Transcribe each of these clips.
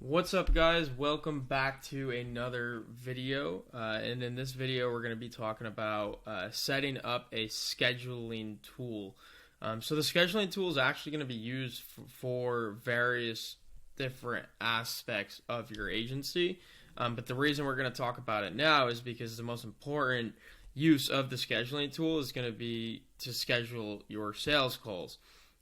What's up, guys? Welcome back to another video, and in this video we're going to be talking about setting up a scheduling tool. So the scheduling tool is actually going to be used for various different aspects of your agency, but the reason we're going to talk about it now is because the most important use of the scheduling tool is going to be to schedule your sales calls.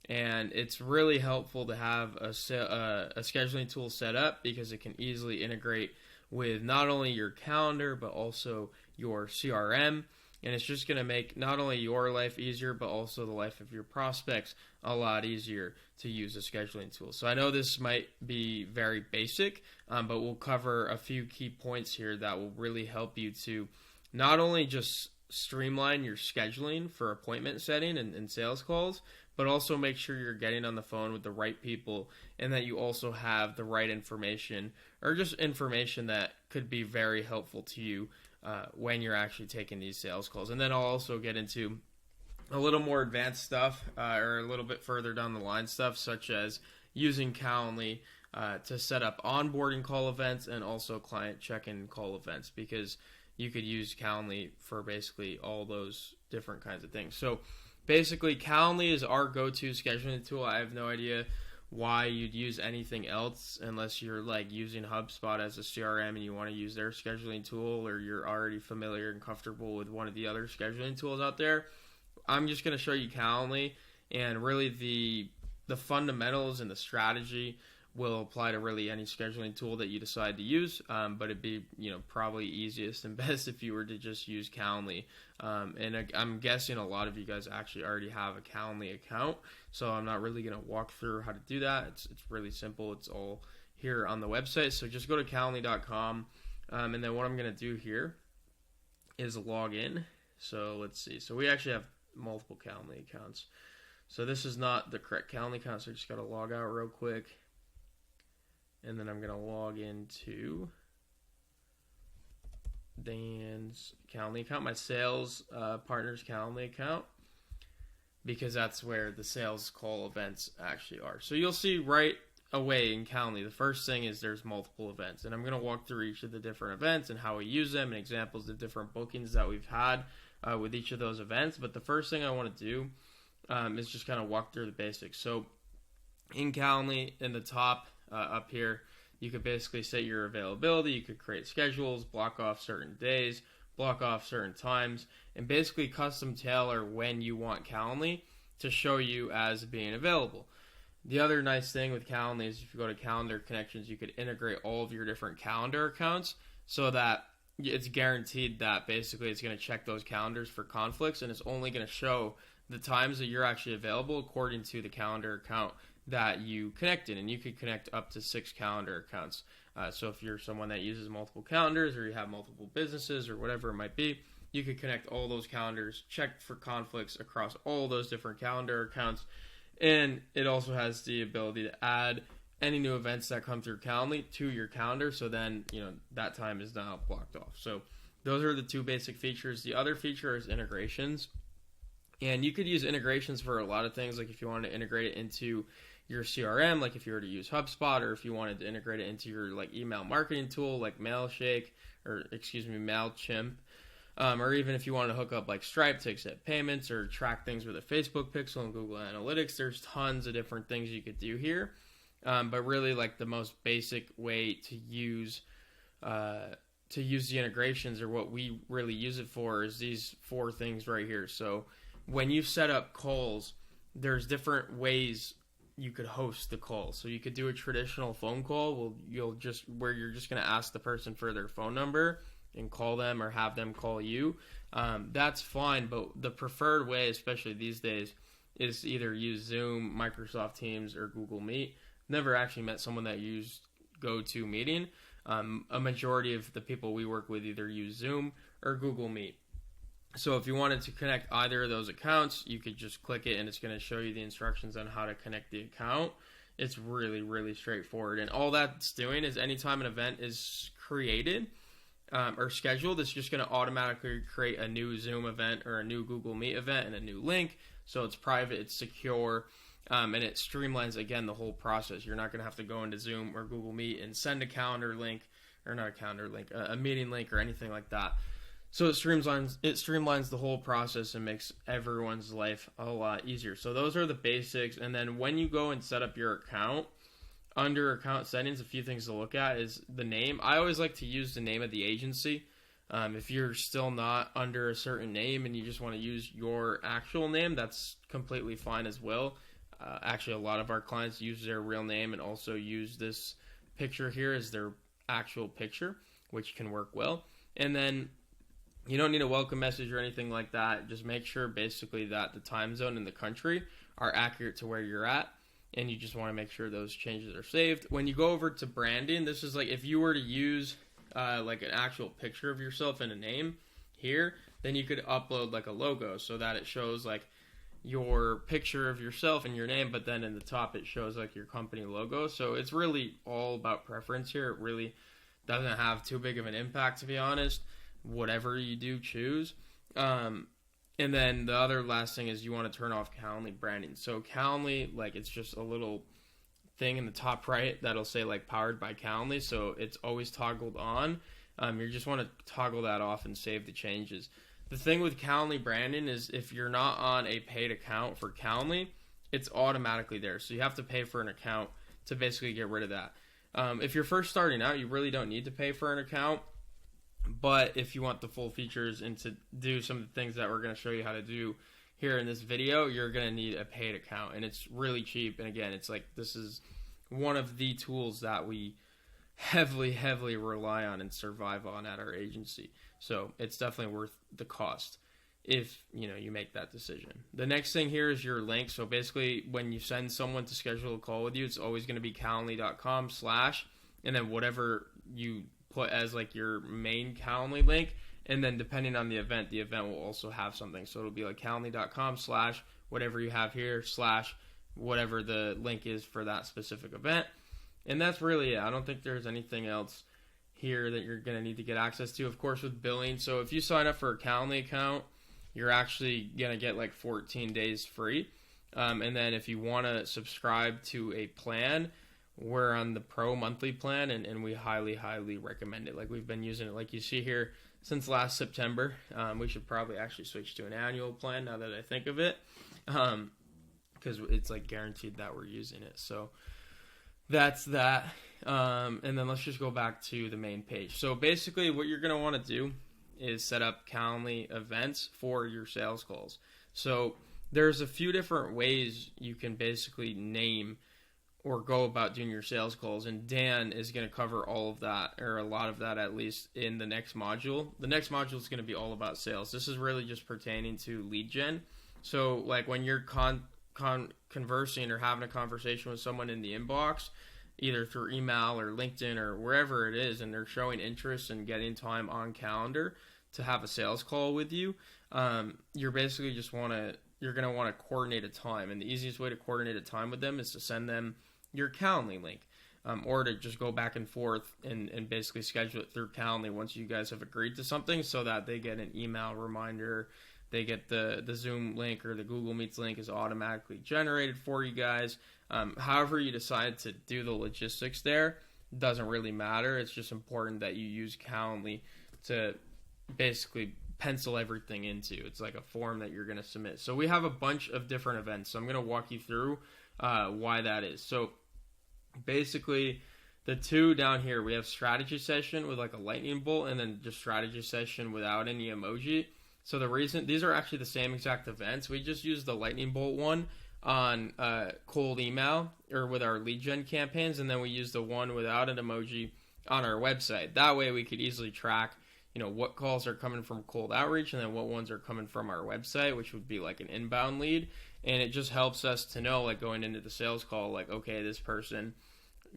And it's really helpful to have a scheduling tool set up because it can easily integrate with not only your calendar but also your CRM. And it's just going to make not only your life easier but also the life of your prospects a lot easier to use a scheduling tool. So I know this might be very basic, but we'll cover a few key points here that will really help you to not only just streamline your scheduling for appointment setting and sales calls, but also make sure you're getting on the phone with the right people and that you also have the right information or just information that could be very helpful to you when you're actually taking these sales calls. And then I'll also get into a little more advanced stuff or a little bit further down the line stuff, such as using Calendly to set up onboarding call events and also client check-in call events, because you could use Calendly for basically all those different kinds of things. So basically, Calendly is our go-to scheduling tool. I have no idea why you'd use anything else unless you're like using HubSpot as a CRM and you want to use their scheduling tool, or you're already familiar and comfortable with one of the other scheduling tools out there. I'm just going to show you Calendly, and really the fundamentals and the strategy will apply to really any scheduling tool that you decide to use, but it'd be probably easiest and best if you were to just use Calendly. And I'm guessing a lot of you guys actually already have a Calendly account, so I'm not really going to walk through how to do that. It's really simple. It's all here on the website, so just go to calendly.com, and then what I'm going to do here is log in. So let's see. So we actually have multiple Calendly accounts. So this is not the correct Calendly account, so I just got to log out real quick. And then I'm going to log into Dan's Calendly account, my sales partner's Calendly account, because that's where the sales call events actually are. So you'll see right away in Calendly, the first thing is there's multiple events. And I'm going to walk through each of the different events and how we use them and examples of different bookings that we've had with each of those events. But the first thing I want to do is just kind of walk through the basics. So in Calendly, in the top, up here, you could basically set your availability. You could create schedules, block off certain days, block off certain times, and basically custom tailor when you want Calendly to show you as being available. The other nice thing with Calendly is if you go to Calendar Connections, you could integrate all of your different calendar accounts so that it's guaranteed that basically it's going to check those calendars for conflicts, and it's only going to show the times that you're actually available according to the calendar account that you connected. And you could connect up to 6 calendar accounts. So if you're someone that uses multiple calendars, or you have multiple businesses, or whatever it might be, you could connect all those calendars, check for conflicts across all those different calendar accounts. And it also has the ability to add any new events that come through Calendly to your calendar, so then that time is now blocked off. So those are the two basic features. The other feature is integrations. And you could use integrations for a lot of things, like if you wanted to integrate it into your CRM, like if you were to use HubSpot, or if you wanted to integrate it into your email marketing tool like MailChimp, or even if you want to hook up Stripe to accept payments or track things with a Facebook pixel and Google Analytics. There's tons of different things you could do here, but really the most basic way to use the integrations, or what we really use it for, is these 4 things right here. So when you set up calls, there's different ways you could host the call. So you could do a traditional phone call where you're just going to ask the person for their phone number and call them, or have them call you. That's fine, but the preferred way, especially these days, is either use Zoom, Microsoft Teams, or Google Meet. Never actually met someone that used GoToMeeting. A majority of the people we work with either use Zoom or Google Meet. So if you wanted to connect either of those accounts, you could just click it and it's going to show you the instructions on how to connect the account. It's really, really straightforward. And all that's doing is anytime an event is created or scheduled, it's just going to automatically create a new Zoom event or a new Google Meet event and a new link. So it's private, it's secure, And it streamlines, again, the whole process. You're not going to have to go into Zoom or Google Meet and send a calendar link, or not a calendar link, a meeting link or anything like that. So it streamlines the whole process and makes everyone's life a lot easier. So those are the basics. And then when you go and set up your account, under account settings, a few things to look at is the name. I always like to use the name of the agency. If you're still not under a certain name and you just want to use your actual name, that's completely fine as well. Actually, a lot of our clients use their real name and also use this picture here as their actual picture, which can work well. And then you don't need a welcome message or anything like that. Just make sure basically that the time zone and the country are accurate to where you're at. And you just want to make sure those changes are saved. When you go over to branding, this is like if you were to use like an actual picture of yourself and a name here, then you could upload like a logo so that it shows like your picture of yourself and your name, but then in the top it shows like your company logo. So it's really all about preference here. It really doesn't have too big of an impact, to be honest. Whatever you do, choose. And then the other last thing is you want to turn off Calendly branding. So Calendly, like, it's just a little thing in the top right that'll say like powered by Calendly. So it's always toggled on. You just want to toggle that off and save the changes. The thing with Calendly branding is if you're not on a paid account for Calendly, it's automatically there. So you have to pay for an account to basically get rid of that. If you're first starting out, you really don't need to pay for an account. But if you want the full features and to do some of the things that we're going to show you how to do here in this video, you're going to need a paid account. And it's really cheap. And again, it's like this is one of the tools that we heavily rely on and survive on at our agency. So it's definitely worth the cost if you make that decision. The next thing here is your link. So basically when you send someone to schedule a call with you, it's always going to be calendly.com/ and then whatever you put as like your main Calendly link, and then depending on the event will also have something. So it'll be like calendly.com/ whatever you have here / whatever the link is for that specific event. And that's really it. I don't think there's anything else here that you're going to need to get access to. Of course, with billing, so if you sign up for a Calendly account, you're actually going to get like 14 days free. And then if you want to subscribe to a plan, we're on the Pro monthly plan, and we highly recommend it. Like, we've been using it, like you see here, since last September. We should probably actually switch to an annual plan now that I think of it, because it's like guaranteed that we're using it. So that's that. And then let's just go back to the main page. So basically what you're going to want to do is set up Calendly events for your sales calls. So there's a few different ways you can basically name or go about doing your sales calls, and Dan is going to cover all of that, or a lot of that at least, in the next module. The next module is going to be all about sales. This is really just pertaining to lead gen. So like when you're conversing or having a conversation with someone in the inbox, either through email or LinkedIn or wherever it is, and they're showing interest in getting time on calendar to have a sales call with you, you're basically you're going to want to coordinate a time. And the easiest way to coordinate a time with them is to send them your Calendly link, or to just go back and forth and basically schedule it through Calendly once you guys have agreed to something, so that they get an email reminder, they get the Zoom link or the Google Meets link is automatically generated for you guys. However you decide to do the logistics there doesn't really matter. It's just important that you use Calendly to basically pencil everything into. It's like a form that you're going to submit. So we have a bunch of different events. So I'm going to walk you through why that is. So basically, the two down here, we have strategy session with like a lightning bolt, and then just strategy session without any emoji. So the reason, these are actually the same exact events. We just use the lightning bolt one on cold email or with our lead gen campaigns, and then we use the one without an emoji on our website. That way we could easily track what calls are coming from cold outreach and then what ones are coming from our website, which would be like an inbound lead. And it just helps us to know, like, going into the sales call, like, okay, this person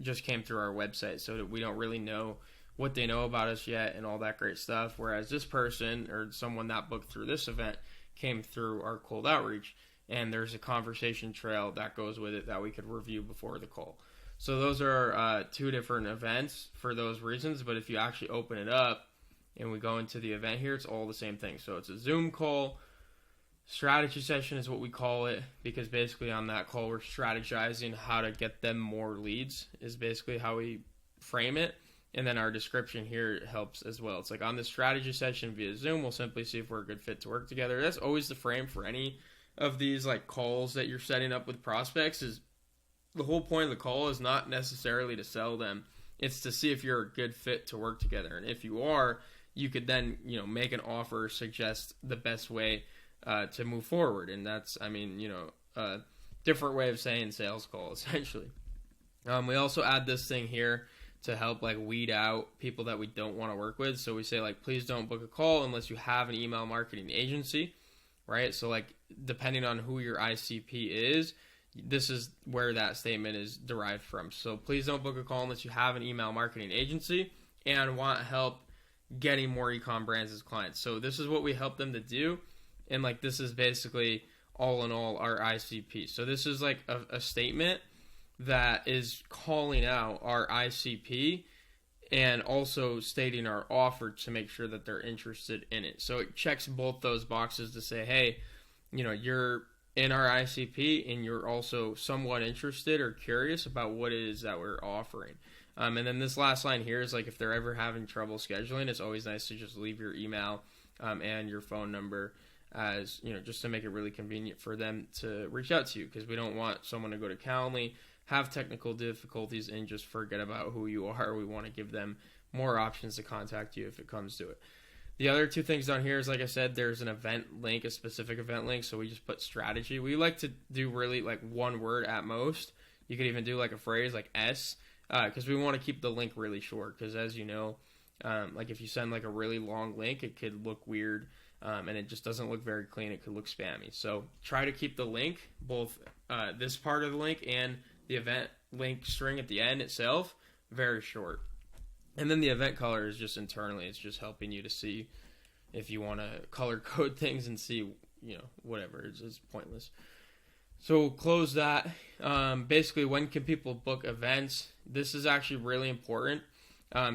just came through our website, so that we don't really know what they know about us yet and all that great stuff. Whereas this person or someone that booked through this event came through our cold outreach, and there's a conversation trail that goes with it that we could review before the call. So those are two different events for those reasons. But if you actually open it up and we go into the event here, it's all the same thing. So it's a Zoom call, Strategy session is what we call it, because basically on that call we're strategizing how to get them more leads, is basically how we frame it. And then our description here helps as well. It's like, on the strategy session via Zoom, we'll simply see if we're a good fit to work together. That's always the frame for any of these like calls that you're setting up with prospects. Is the whole point of the call is not necessarily to sell them. It's to see if you're a good fit to work together. And if you are, you could then, make an offer, suggest the best way to move forward. And that's, a different way of saying sales call, essentially. We also add this thing here to help like weed out people that we don't want to work with. So we say like, please don't book a call unless you have an email marketing agency, right? So like, depending on who your ICP is, this is where that statement is derived from. So please don't book a call unless you have an email marketing agency and want help getting more e-com brands as clients. So this is what we help them to do. And like, this is basically all in all our ICP. So this is like a statement that is calling out our ICP and also stating our offer to make sure that they're interested in it. So it checks both those boxes to say, hey, you're in our ICP and you're also somewhat interested or curious about what it is that we're offering. And then this last line here is like, if they're ever having trouble scheduling, it's always nice to just leave your email and your phone number, as just to make it really convenient for them to reach out to you, because we don't want someone to go to Calendly, have technical difficulties, and just forget about who you are. We want to give them more options to contact you if it comes to it. The other two things down here is, like I said, there's an event link, a specific event link. So we just put strategy. We like to do really like one word at most. You could even do like a phrase like S, because we want to keep the link really short. Because as you know, like if you send like a really long link, it could look weird. And it just doesn't look very clean. It could look spammy. So try to keep the link, both this part of the link and the event link string at the end itself, very short. And then the event color is just internally. It's just helping you to see if you want to color code things and see, whatever. It's pointless. So close that. Basically, when can people book events? This is actually really important.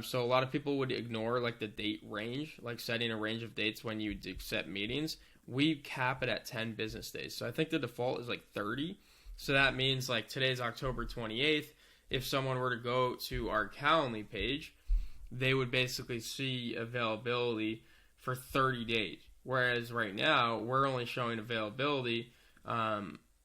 So a lot of people would ignore like the date range, like setting a range of dates when you accept meetings. We cap it at 10 business days. So I think the default is like 30. So that means like today's October 28th. If someone were to go to our Calendly page, they would basically see availability for 30 days. Whereas right now, we're only showing availability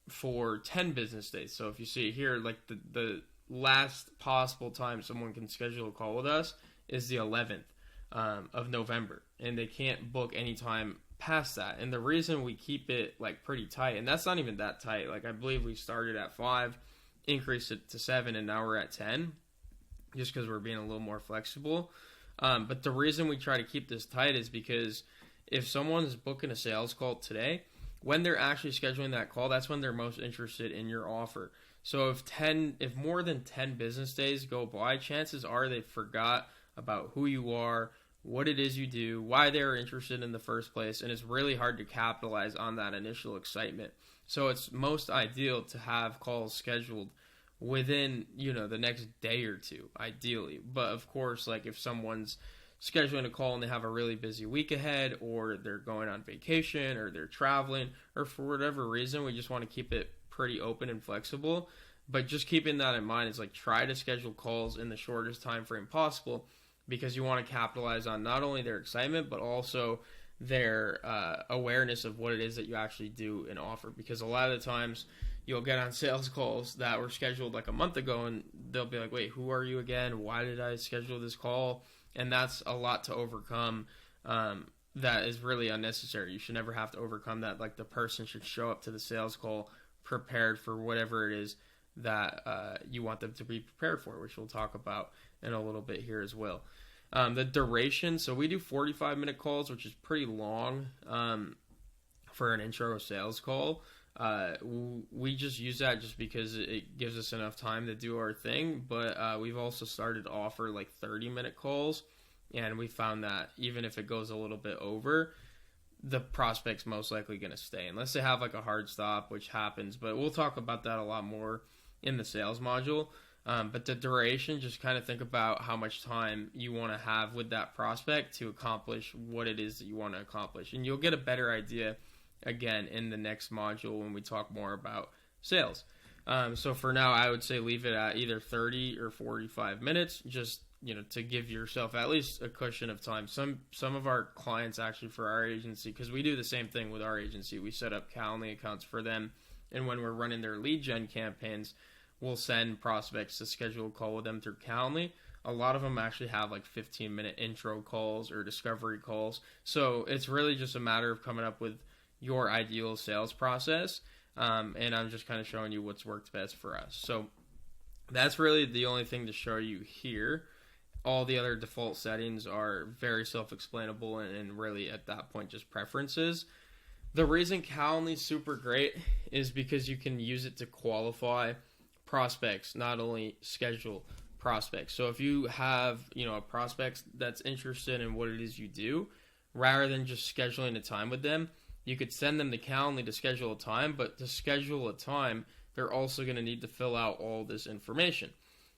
for 10 business days. So if you see it here, like the last possible time someone can schedule a call with us is the 11th of November. And they can't book any time past that. And the reason we keep it like pretty tight, and that's not even that tight. Like I believe we started at 5, increased it to 7, and now we're at 10. Just because we're being a little more flexible. But the reason we try to keep this tight is because if someone's booking a sales call today, when they're actually scheduling that call, that's when they're most interested in your offer. So if more than 10 business days go by, chances are they forgot about who you are, what it is you do, why they're interested in the first place, and it's really hard to capitalize on that initial excitement. So it's most ideal to have calls scheduled within, the next day or two, ideally. But of course, like if someone's scheduling a call and they have a really busy week ahead, or they're going on vacation, or they're traveling, or for whatever reason, we just want to keep it pretty open and flexible. But just keeping that in mind is like, try to schedule calls in the shortest time frame possible, because you want to capitalize on not only their excitement, but also their awareness of what it is that you actually do and offer. Because a lot of the times you'll get on sales calls that were scheduled like a month ago, and they'll be like, wait, who are you again? Why did I schedule this call? And that's a lot to overcome. That is really unnecessary. You should never have to overcome that. Like, the person should show up to the sales call prepared for whatever it is that you want them to be prepared for, which we'll talk about in a little bit here as well. The duration, so we do 45-minute calls, which is pretty long for an intro sales call. We just use that just because it gives us enough time to do our thing, but we've also started to offer like 30-minute calls, and we found that even if it goes a little bit over, the prospect's most likely going to stay, unless they have like a hard stop, which happens, but we'll talk about that a lot more in the sales module. But the duration, just kind of think about how much time you want to have with that prospect to accomplish what it is that you want to accomplish. And you'll get a better idea again in the next module when we talk more about sales. So for now, I would say leave it at either 30 or 45 minutes, just to give yourself at least a cushion of time. Some of our clients actually for our agency, because we do the same thing with our agency, we set up Calendly accounts for them, and when we're running their lead gen campaigns, we'll send prospects to schedule a call with them through Calendly. A lot of them actually have like 15-minute intro calls or discovery calls. So it's really just a matter of coming up with your ideal sales process. And I'm just kind of showing you what's worked best for us. So that's really the only thing to show you here. All the other default settings are very self-explainable and really at that point just preferences. The reason Calendly is super great is because you can use it to qualify prospects, not only schedule prospects. So if you have, a prospect that's interested in what it is you do, rather than just scheduling a time with them, you could send them to Calendly to schedule a time, but to schedule a time, they're also going to need to fill out all this information.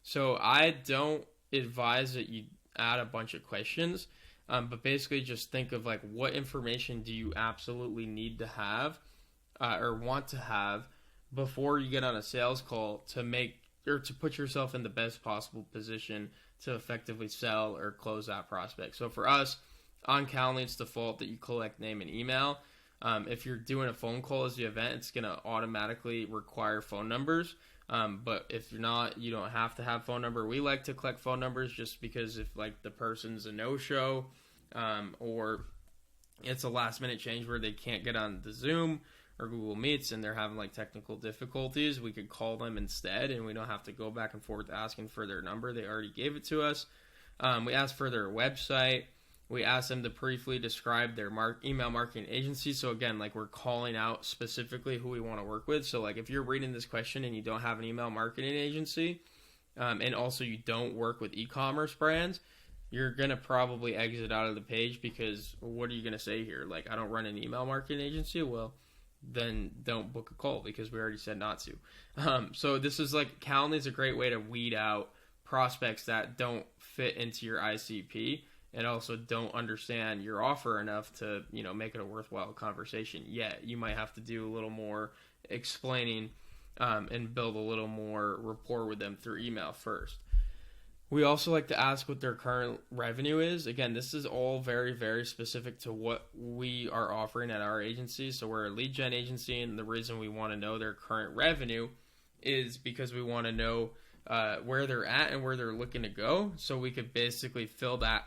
So I don't advise that you add a bunch of questions, but basically just think of like what information do you absolutely need to have or want to have before you get on a sales call to make or to put yourself in the best possible position to effectively sell or close that prospect. So for us, on Calendly, it's default that you collect name and email. If you're doing a phone call as the event, it's going to automatically require phone numbers. But if you're not, you don't have to have phone number. We like to collect phone numbers just because if like the person's a no-show or it's a last minute change where they can't get on the Zoom or Google Meets and they're having like technical difficulties, we could call them instead and we don't have to go back and forth asking for their number. They already gave it to us. We asked for their website. We asked them to briefly describe their email marketing agency. So again, like we're calling out specifically who we want to work with. So like if you're reading this question and you don't have an email marketing agency, and also you don't work with e-commerce brands, you're going to probably exit out of the page because what are you going to say here? Like, I don't run an email marketing agency. Well, then don't book a call because we already said not to. So this is like, Calendly is a great way to weed out prospects that don't fit into your ICP and also don't understand your offer enough to, make it a worthwhile conversation. Yet you might have to do a little more explaining and build a little more rapport with them through email first. We also like to ask what their current revenue is. Again, this is all very, very specific to what we are offering at our agency. So we're a lead gen agency, and the reason we want to know their current revenue is because we want to know where they're at and where they're looking to go. So we could basically fill that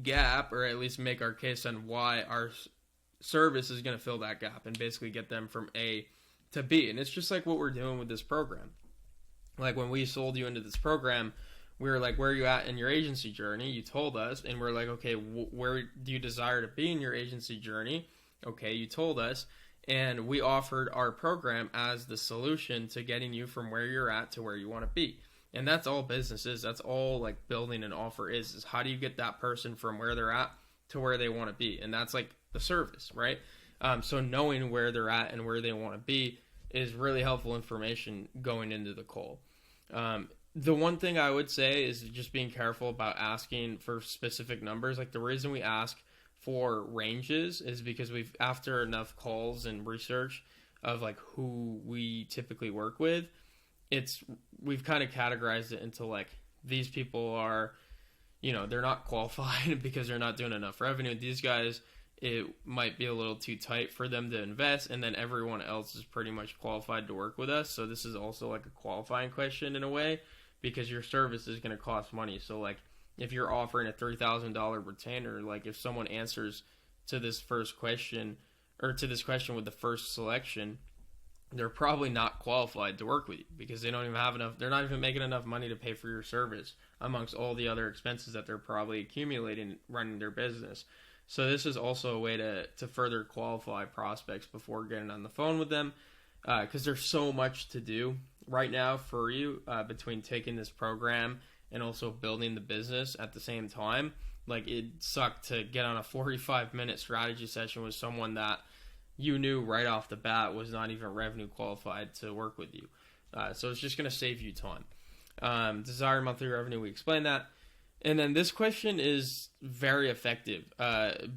gap, or at least make our case on why our service is going to fill that gap and basically get them from A to B. And it's just like what we're doing with this program. Like when we sold you into this program, we were like, where are you at in your agency journey? You told us, and we're like, okay, where do you desire to be in your agency journey? Okay, you told us, and we offered our program as the solution to getting you from where you're at to where you want to be. And that's all business is. That's all like building an offer is how do you get that person from where they're at to where they want to be? And that's like the service, right? So knowing where they're at and where they want to be is really helpful information going into the call. The one thing I would say is just being careful about asking for specific numbers. Like the reason we ask for ranges is because after enough calls and research of like who we typically work with, we've kind of categorized it into like these people are, they're not qualified because they're not doing enough revenue. These guys, it might be a little too tight for them to invest, and then everyone else is pretty much qualified to work with us. So this is also like a qualifying question in a way, because your service is going to cost money. So like if you're offering a $3,000 retainer, like if someone answers to this first question or to this question with the first selection, they're probably not qualified to work with you because they don't even have enough. They're not even making enough money to pay for your service amongst all the other expenses that they're probably accumulating running their business. So this is also a way to further qualify prospects before getting on the phone with them, because there's so much to do right now for you between taking this program and also building the business at the same time. Like it sucked to get on a 45-minute strategy session with someone that you knew right off the bat was not even revenue qualified to work with you. So it's just going to save you time. Desired monthly revenue, we explained that. And then this question is very effective.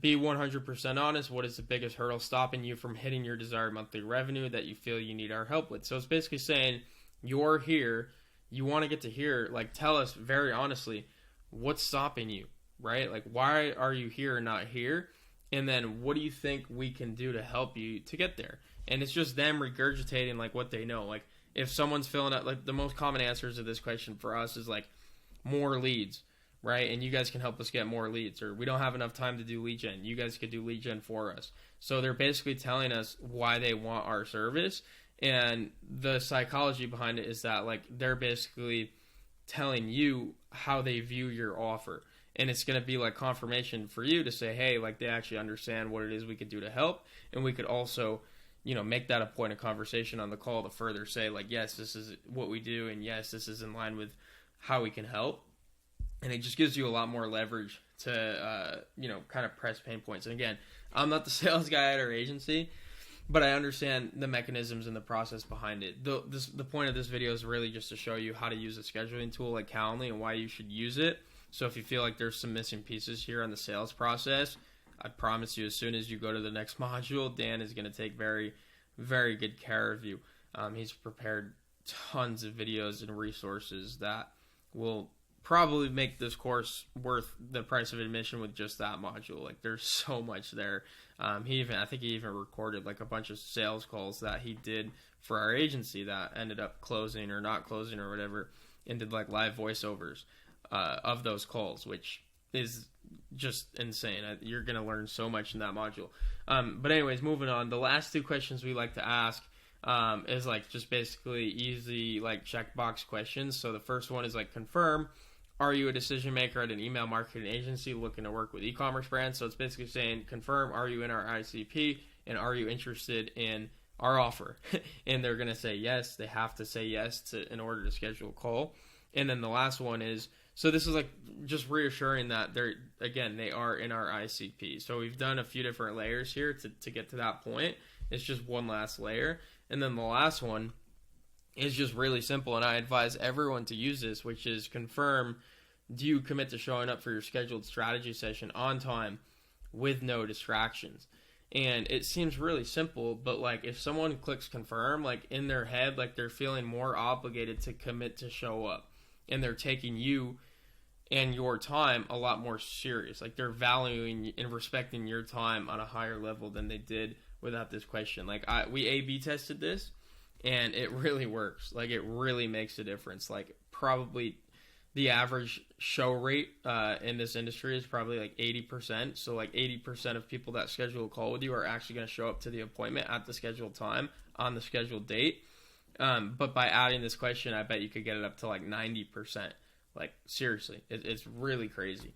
Be 100% honest. What is the biggest hurdle stopping you from hitting your desired monthly revenue that you feel you need our help with? So it's basically saying you're here, you want to get to here, like tell us very honestly what's stopping you, right? Like why are you here and not here? And then what do you think we can do to help you to get there? And it's just them regurgitating like what they know. Like if someone's filling out, like the most common answers to this question for us is like more leads, right? And you guys can help us get more leads, or we don't have enough time to do lead gen. You guys could do lead gen for us. So they're basically telling us why they want our service. And the psychology behind it is that like they're basically telling you how they view your offer. And it's going to be like confirmation for you to say, hey, like they actually understand what it is we could do to help. And we could also, make that a point of conversation on the call to further say like, yes, this is what we do. And yes, this is in line with how we can help. And it just gives you a lot more leverage to, kind of press pain points. And again, I'm not the sales guy at our agency, but I understand the mechanisms and the process behind it. The point of this video is really just to show you how to use a scheduling tool like Calendly and why you should use it. So if you feel like there's some missing pieces here on the sales process, I promise you as soon as you go to the next module, Dan is going to take very, very good care of you. He's prepared tons of videos and resources that will probably make this course worth the price of admission with just that module. Like there's so much there. I think he even recorded like a bunch of sales calls that he did for our agency that ended up closing or not closing or whatever, and did like live voiceovers of those calls, which is just insane. You're going to learn so much in that module. But anyways, moving on. The last two questions we like to ask is like just basically easy like checkbox questions. So the first one is like confirm. Are you a decision maker at an email marketing agency looking to work with e-commerce brands? So it's basically saying confirm, are you in our ICP, and are you interested in our offer? And they're going to say yes. They have to say yes in order to schedule a call. And then the last one is, so this is like just reassuring that they are in our ICP. So we've done a few different layers here to get to that point. It's just one last layer. And then the last one is just really simple, and I advise everyone to use this, which is confirm, do you commit to showing up for your scheduled strategy session on time with no distractions? And it seems really simple, but like if someone clicks confirm, like in their head, like they're feeling more obligated to commit to show up, and they're taking you and your time a lot more serious. Like they're valuing and respecting your time on a higher level than they did without this question. Like we A/B tested this, and it really works. Like it really makes a difference. Like probably the average show rate in this industry is probably like 80%. So like 80% of people that schedule a call with you are actually going to show up to the appointment at the scheduled time on the scheduled date. But by adding this question, I bet you could get it up to like 90%. Like seriously, it's really crazy.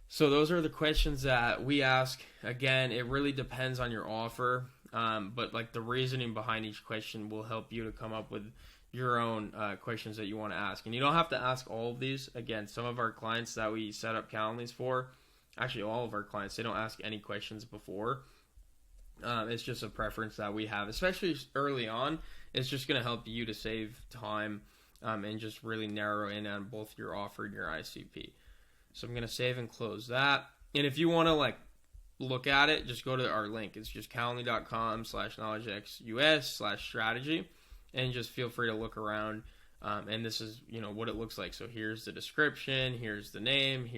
So those are the questions that we ask. Again, it really depends on your offer. But like the reasoning behind each question will help you to come up with your own questions that you want to ask. And you don't have to ask all of these. Again, some of our clients that we set up Calendlys for, actually all of our clients, they don't ask any questions before. It's just a preference that we have, especially early on. It's just going to help you to save time and just really narrow in on both your offer and your ICP. So I'm going to save and close that. And if you want to like look at it, just go to our link. It's just calendly.com/knowledgexus/strategy, and just feel free to look around. And this is, what it looks like. So here's the description, here's the name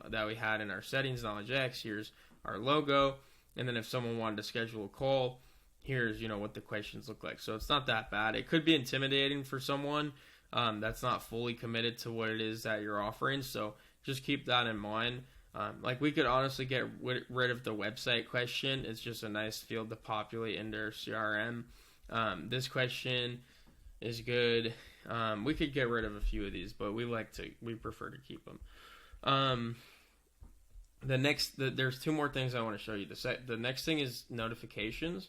that we had in our settings, KnowledgeX, here's our logo. And then if someone wanted to schedule a call, here's, what the questions look like. So it's not that bad. It could be intimidating for someone that's not fully committed to what it is that you're offering. So just keep that in mind. Like we could honestly get rid of the website question. It's just a nice field to populate into our CRM. This question is good. We could get rid of a few of these, but we prefer to keep them. There's two more things I want to show you. The next thing is notifications.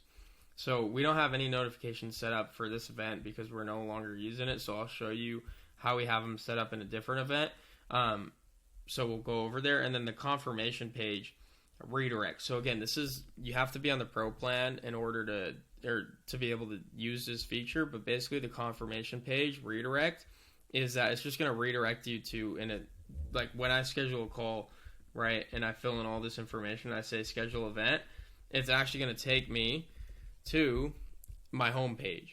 So we don't have any notifications set up for this event because we're no longer using it. So I'll show you how we have them set up in a different event. So we'll go over there, and then the confirmation page redirect. So again, you have to be on the pro plan in order to be able to use this feature. But basically, the confirmation page redirect is that it's just going to redirect you to like when I schedule a call, right, and I fill in all this information, I say schedule event, it's actually going to take me to my homepage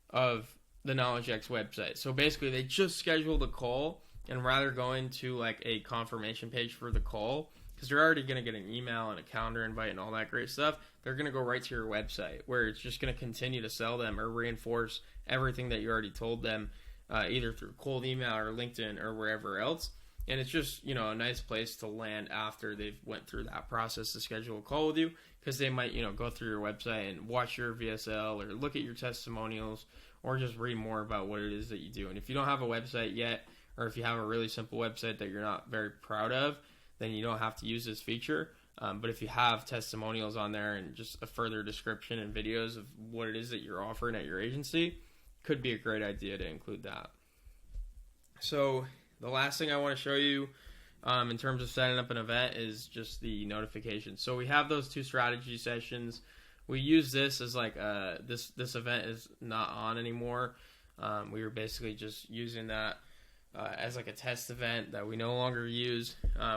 of the KnowledgeX website. So basically, they just scheduled a call, and rather going to like a confirmation page for the call, because they're already going to get an email and a calendar invite and all that great stuff, they're going to go right to your website where it's just going to continue to sell them or reinforce everything that you already told them, either through cold email or LinkedIn or wherever else. And it's just, you know, a nice place to land after they've went through that process to schedule a call with you, because they might, you know, go through your website and watch your VSL or look at your testimonials or just read more about what it is that you do. And if you don't have a website yet, or if you have a really simple website that you're not very proud of, then you don't have to use this feature. But if you have testimonials on there and just a further description and videos of what it is that you're offering at your agency, could be a great idea to include that. So the last thing I want to show you in terms of setting up an event is just the notifications. So we have those 2 strategy sessions. We use this as like this event is not on anymore. We were basically just using that as like a test event that we no longer use.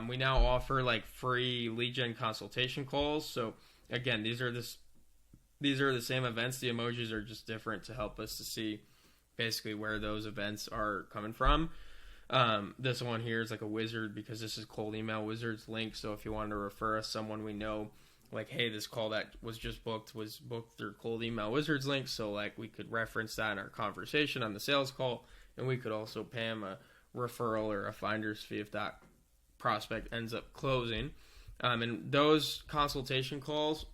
We now offer like free lead gen consultation calls. So again, these are the same events. The emojis are just different to help us to see basically where those events are coming from. This one here is like a wizard because this is Cold Email Wizards link. So if you wanted to refer us someone we know, like, hey, this call that was just booked was booked through Cold Email Wizards link. So like we could reference that in our conversation on the sales call, and we could also pay them a referral or a finder's fee if that prospect ends up closing. And those consultation calls,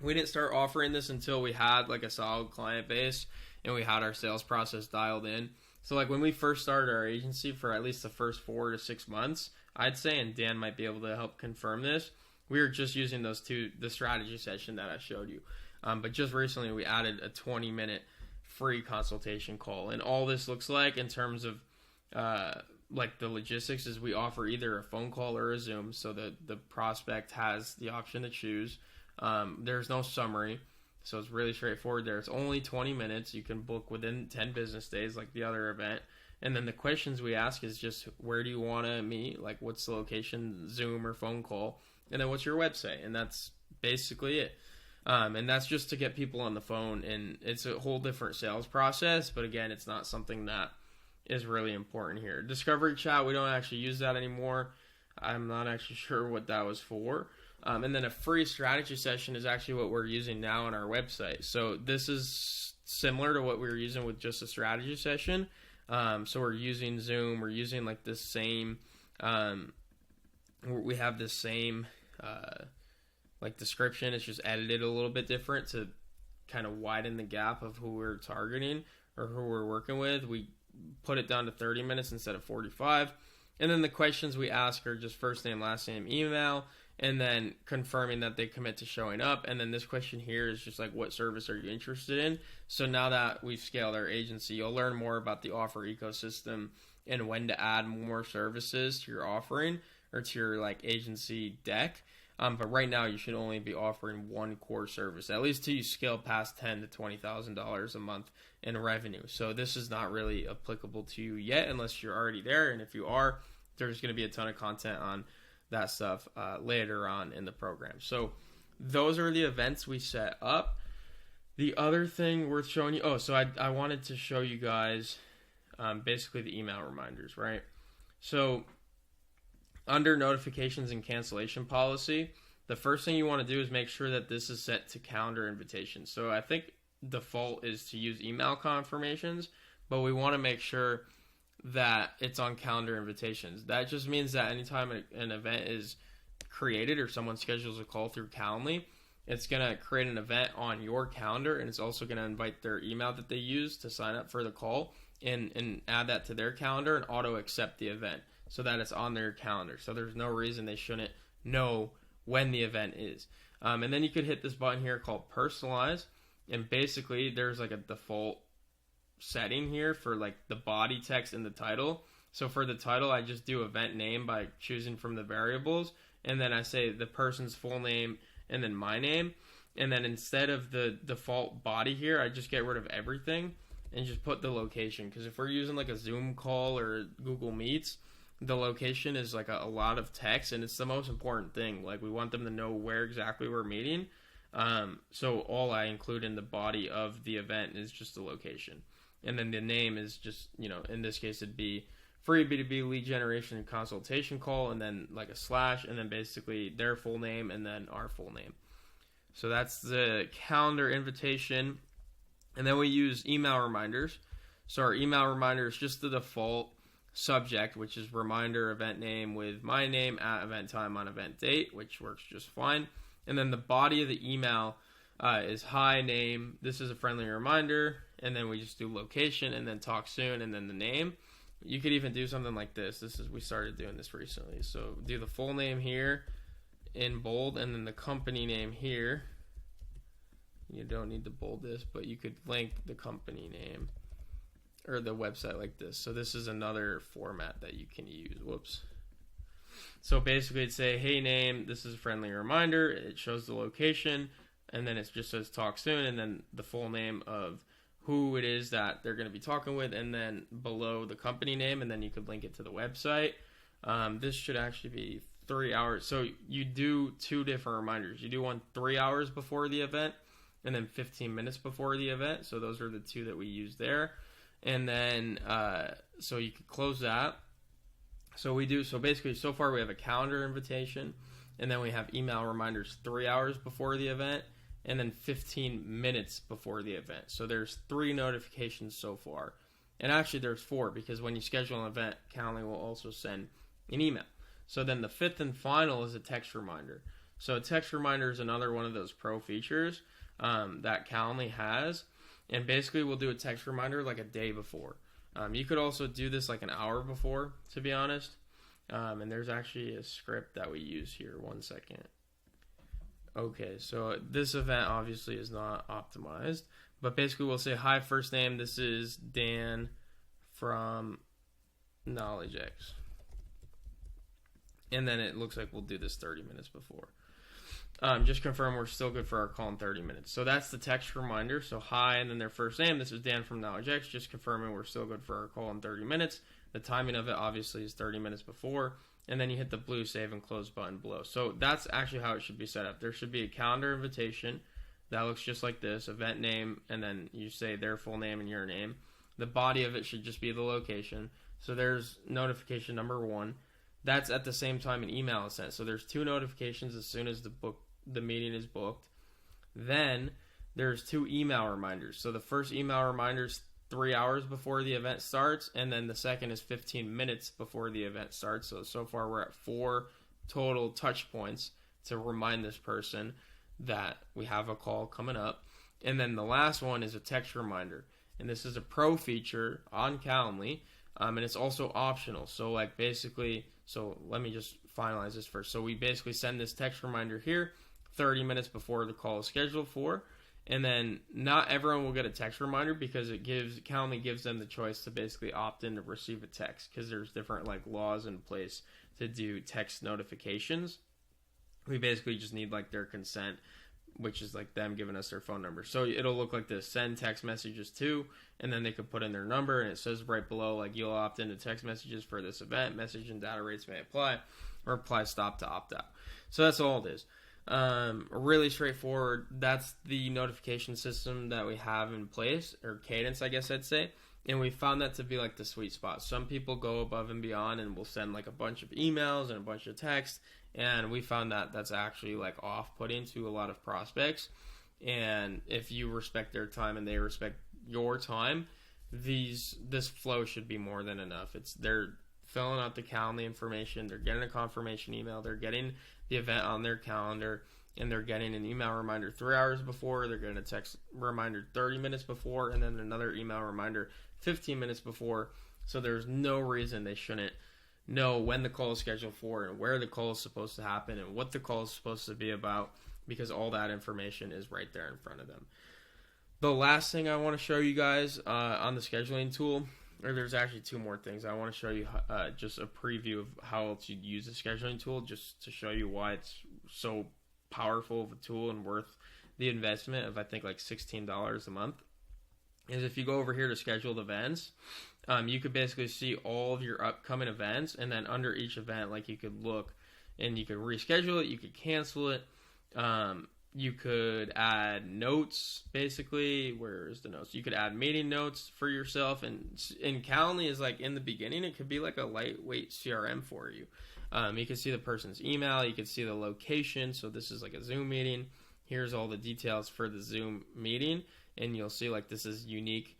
we didn't start offering this until we had like a solid client base and we had our sales process dialed in. So like when we first started our agency, for at least the first 4 to 6 months, I'd say, and Dan might be able to help confirm this, we were just using those 2, the strategy session that I showed you. But just recently we added a 20-minute free consultation call. And all this looks like in terms of like the logistics is we offer either a phone call or a Zoom, so that the prospect has the option to choose. There's no summary, so it's really straightforward there. It's only 20 minutes. You can book within 10 business days like the other event. And then the questions we ask is just, where do you want to meet? Like, what's the location, Zoom or phone call? And then what's your website? And that's basically it. And that's just to get people on the phone. And it's a whole different sales process. But again, it's not something that is really important here. Discovery chat, we don't actually use that anymore. I'm not actually sure what that was for. And then a free strategy session is actually what we're using now on our website. So this is similar to what we were using with just a strategy session. So we're using Zoom. We're using like this same, we have this same like description. It's just edited a little bit different to kind of widen the gap of who we're targeting or who we're working with. We put it down to 30 minutes instead of 45. And then the questions we ask are just first name, last name, email, and then confirming that they commit to showing up. And then this question here is just like, what service are you interested in? So now that we've scaled our agency, you'll learn more about the offer ecosystem and when to add more services to your offering or to your like agency deck. But right now you should only be offering one core service, at least till you scale past $10,000 to $20,000 a month in revenue. So this is not really applicable to you yet unless you're already there. And if you are, there's going to be a ton of content on that stuff later on in the program. So those are the events we set up. The other thing worth showing you, so I wanted to show you guys basically the email reminders, right? So under notifications and cancellation policy, the first thing you want to do is make sure that this is set to calendar invitations. So I think default is to use email confirmations, but we want to make sure that it's on calendar invitations. That just means that anytime an event is created or someone schedules a call through Calendly, it's going to create an event on your calendar, and it's also going to invite their email that they use to sign up for the call and add that to their calendar and auto accept the event so that it's on their calendar. So there's no reason they shouldn't know when the event is. And then you could hit this button here called personalize, and basically there's like a default setting here for like the body text and the title. So for the title, I just do event name by choosing from the variables, and then I say the person's full name and then my name. And then instead of the default body here, I just get rid of everything and just put the location. Because if we're using like a Zoom call or Google Meets, the location is like a lot of text, and it's the most important thing. Like, we want them to know where exactly we're meeting. So all I include in the body of the event is just the location. And then the name is just, in this case, it'd be free B2B lead generation and consultation call, and then like a slash, and then basically their full name, and then our full name. So that's the calendar invitation. And then we use email reminders. So our email reminder is just the default subject, which is reminder event name with my name at event time on event date, which works just fine. And then the body of the email is hi name. This is a friendly reminder. And then we just do location, and then talk soon, and then the name. You could even do something like this. We started doing this recently. So do the full name here in bold, and then the company name here. You don't need to bold this, but you could link the company name or the website like this. So this is another format that you can use. Whoops. So basically it'd say, hey name, this is a friendly reminder. It shows the location, and then it just says talk soon, and then the full name of who it is that they're going to be talking with, and then below the company name, and then you could link it to the website. This should actually be 3 hours. So you do two different reminders. You do one 3 hours before the event, and then 15 minutes before the event. So those are the two that we use there. And then, so you could close that. So basically, so far we have a calendar invitation, and then we have email reminders 3 hours before the event, and then 15 minutes before the event. So there's 3 notifications so far. And actually there's 4, because when you schedule an event, Calendly will also send an email. So then the 5th and final is a text reminder. So a text reminder is another one of those pro features that Calendly has. And basically we'll do a text reminder like a day before. You could also do this like an hour before, to be honest. And there's actually a script that we use here. 1 second. Okay, so this event obviously is not optimized, but basically we'll say, hi, first name, this is Dan from KnowledgeX. And then it looks like we'll do this 30 minutes before. Just confirm we're still good for our call in 30 minutes. So that's the text reminder. So hi, and then their first name, this is Dan from KnowledgeX, just confirming we're still good for our call in 30 minutes. The timing of it obviously is 30 minutes before. And then you hit the blue save and close button below. So that's actually how it should be set up. There should be a calendar invitation that looks just like this, event name, and then you say their full name and your name. The body of it should just be the location. So there's notification number 1. That's at the same time an email is sent. So there's 2 notifications as soon as the meeting is booked. Then there's 2 email reminders. So the first email reminder is 3 hours before the event starts, and then the second is 15 minutes before the event starts. So far we're at 4 total touch points to remind this person that we have a call coming up. And then the last one is a text reminder, and this is a pro feature on Calendly, and it's also optional. So like basically, so let me just finalize this first. So we basically send this text reminder here 30 minutes before the call is scheduled for. And then not everyone will get a text reminder, because Calendly gives them the choice to basically opt in to receive a text, because there's different like laws in place to do text notifications. We basically just need like their consent, which is like them giving us their phone number. So it'll look like this: send text messages to, and then they could put in their number, and it says right below like you'll opt into text messages for this event. Message and data rates may apply, or apply stop to opt out. So that's all it is. Really straightforward. That's the notification system that we have in place, or cadence, I guess I'd say. And we found that to be like the sweet spot. Some people go above and beyond and will send like a bunch of emails and a bunch of texts. And we found that that's actually like off-putting to a lot of prospects. And if you respect their time and they respect your time, this flow should be more than enough. They're filling out the Calendly information, they're getting a confirmation email, they're getting the event on their calendar, and they're getting an email reminder 3 hours before, they're getting a text reminder 30 minutes before, and then another email reminder 15 minutes before. So there's no reason they shouldn't know when the call is scheduled for, and where the call is supposed to happen, and what the call is supposed to be about, because all that information is right there in front of them. The last thing I want to show you guys on the scheduling tool, or there's actually 2 more things. I want to show you just a preview of how else you'd use the scheduling tool, just to show you why it's so powerful of a tool and worth the investment of, I think, like $16 a month. Is if you go over here to scheduled events, you could basically see all of your upcoming events, and then under each event, like you could look and you could reschedule it, you could cancel it. You could add notes, basically. Where is the notes? You could add meeting notes for yourself, and Calendly is like in the beginning, it could be like a lightweight CRM for you. You can see the person's email, you can see the location. So this is like a Zoom meeting. Here's all the details for the Zoom meeting, and you'll see like this is unique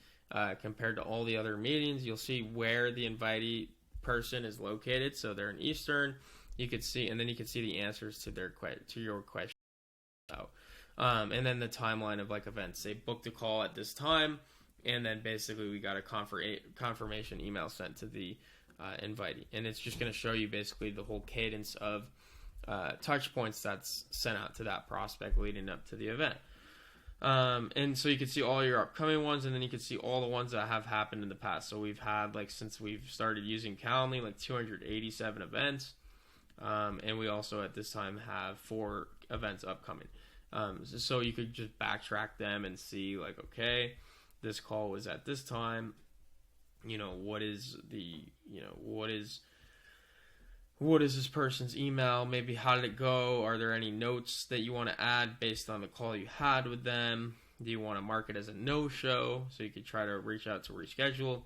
compared to all the other meetings. You'll see where the invitee person is located. So they're in Eastern. You could see, and then you could see the answers to your question. And then the timeline of like events. They booked a call at this time, and then basically we got a confirmation email sent to the invitee, and it's just going to show you basically the whole cadence of touch points that's sent out to that prospect leading up to the event. And so you can see all your upcoming ones, and then you can see all the ones that have happened in the past. So we've had, like, since we've started using Calendly, like 287 events. And we also at this time have 4 events upcoming. So you could just backtrack them and see, like, okay, this call was at this time. What is this person's email? Maybe how did it go? Are there any notes that you want to add based on the call you had with them? Do you want to mark it as a no-show? So you could try to reach out to reschedule.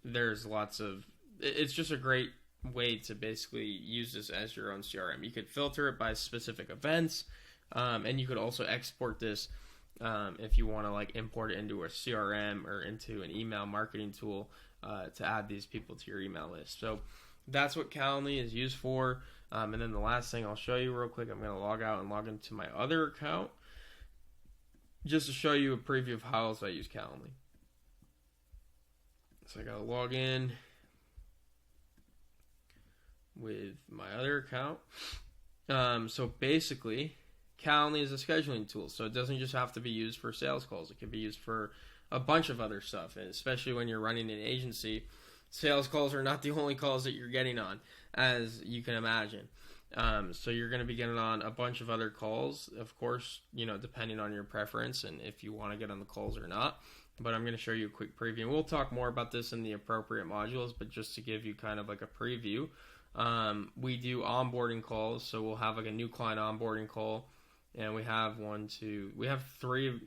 There's lots of... It's just a great way to basically use this as your own CRM. You could filter it by specific events, and you could also export this if you want to like import it into a CRM or into an email marketing tool to add these people to your email list. So that's what Calendly is used for. And then the last thing I'll show you real quick, I'm going to log out and log into my other account just to show you a preview of how else I use Calendly. So I got to log in with my other account. So basically, Calendly is a scheduling tool, so it doesn't just have to be used for sales calls. It can be used for a bunch of other stuff, and especially when you're running an agency, sales calls are not the only calls that you're getting on, as you can imagine. So you're going to be getting on a bunch of other calls, of course, depending on your preference and if you want to get on the calls or not. But I'm going to show you a quick preview. And we'll talk more about this in the appropriate modules, but just to give you kind of like a preview, we do onboarding calls. So we'll have like a new client onboarding call, and we have 3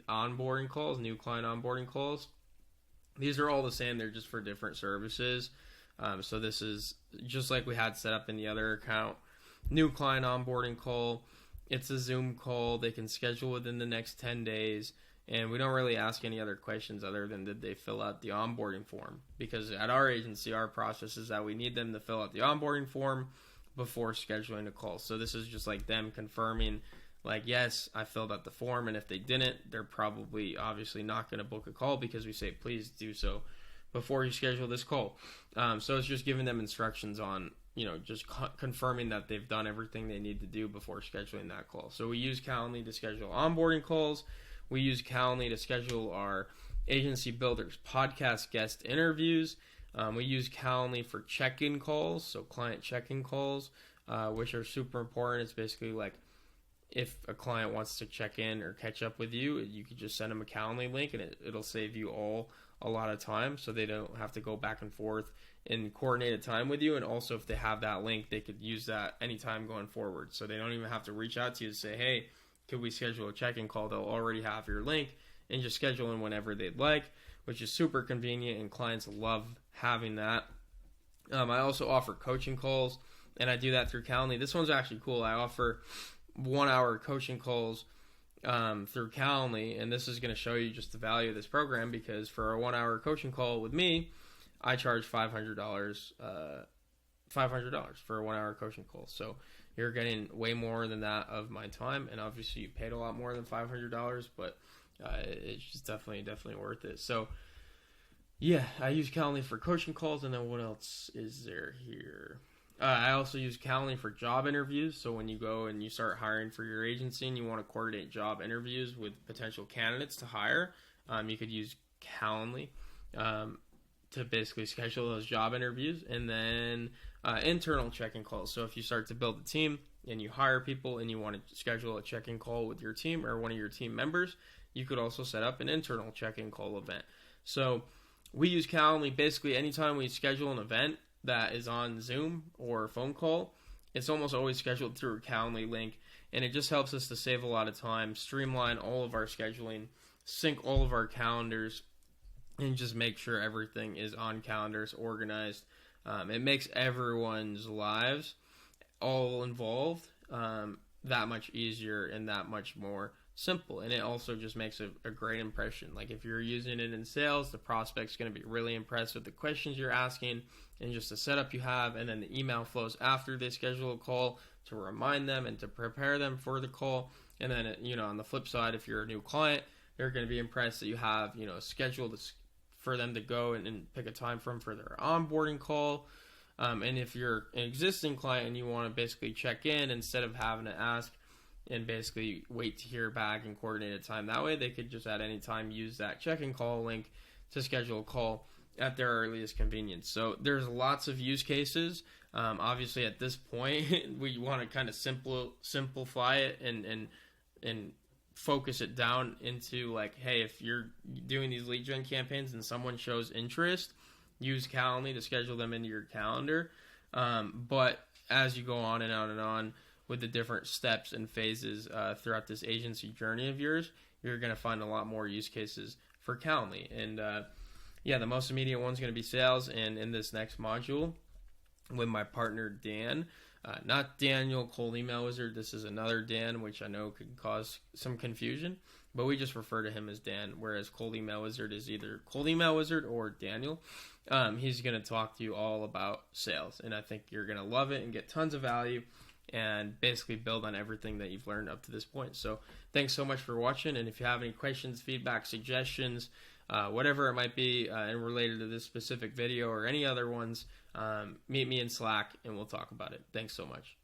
onboarding calls, new client onboarding calls. These are all the same. They're just for different services. So this is just like we had set up in the other account. New client onboarding call. It's a Zoom call. They can schedule within the next 10 days. And we don't really ask any other questions other than did they fill out the onboarding form. Because at our agency, our process is that we need them to fill out the onboarding form before scheduling a call. So this is just like them confirming, like, yes, I filled out the form. And if they didn't, they're probably obviously not going to book a call, because we say, please do so before you schedule this call. So it's just giving them instructions on, just confirming that they've done everything they need to do before scheduling that call. So we use Calendly to schedule onboarding calls. We use Calendly to schedule our agency builders podcast guest interviews. We use Calendly for check-in calls, so client check-in calls, which are super important. It's basically like if a client wants to check in or catch up with you, you could just send them a Calendly link, and it'll save you all a lot of time, so they don't have to go back and forth and coordinate a time with you. And also, if they have that link, they could use that anytime going forward, so they don't even have to reach out to you to say, hey, could we schedule a check-in call? They'll already have your link and just schedule in whenever they'd like, which is super convenient, and clients love having that. I also offer coaching calls, and I do that through Calendly. This one's actually cool. I offer 1-hour coaching calls through Calendly, and this is going to show you just the value of this program, because for a 1-hour coaching call with me, I charge $500 for a 1-hour coaching call. So you're getting way more than that of my time, and obviously you paid a lot more than $500, but it's just definitely worth it. So yeah, I use Calendly for coaching calls, and then what else is there here? I also use Calendly for job interviews. So when you go and you start hiring for your agency and you want to coordinate job interviews with potential candidates to hire, you could use Calendly to basically schedule those job interviews. And then internal check-in calls. So if you start to build a team and you hire people and you want to schedule a check-in call with your team or one of your team members, you could also set up an internal check-in call event. So we use Calendly basically anytime we schedule an event that is on Zoom or a phone call. It's almost always scheduled through a Calendly link, and it just helps us to save a lot of time, streamline all of our scheduling, sync all of our calendars, and just make sure everything is on calendars, organized. It makes everyone's lives all involved that much easier and that much more simple. And it also just makes a great impression. Like if you're using it in sales, the prospect's going to be really impressed with the questions you're asking and just the setup you have. And then the email flows after they schedule a call to remind them and to prepare them for the call. And then, on the flip side, if you're a new client, they're going to be impressed that you have, scheduled for them to go and pick a time for their onboarding call. And if you're an existing client and you want to basically check in instead of having to ask and basically wait to hear back and coordinate a time, that way they could just at any time use that check-in call link to schedule a call at their earliest convenience. So there's lots of use cases. Obviously at this point, we want to kind of simplify it and focus it down into like, hey, if you're doing these lead gen campaigns and someone shows interest, use Calendly to schedule them into your calendar. But as you go on and on and on with the different steps and phases throughout this agency journey of yours, you're going to find a lot more use cases for Calendly. And the most immediate one's going to be sales. And in this next module with my partner, Dan, not Daniel, Cold Email Wizard. This is another Dan, which I know could cause some confusion, but we just refer to him as Dan, whereas Cold Email Wizard is either Cold Email Wizard or Daniel. He's going to talk to you all about sales, and I think you're going to love it and get tons of value and basically build on everything that you've learned up to this point. So thanks so much for watching, and if you have any questions, feedback, suggestions, whatever it might be and related to this specific video or any other ones, meet me in Slack and we'll talk about it. Thanks so much.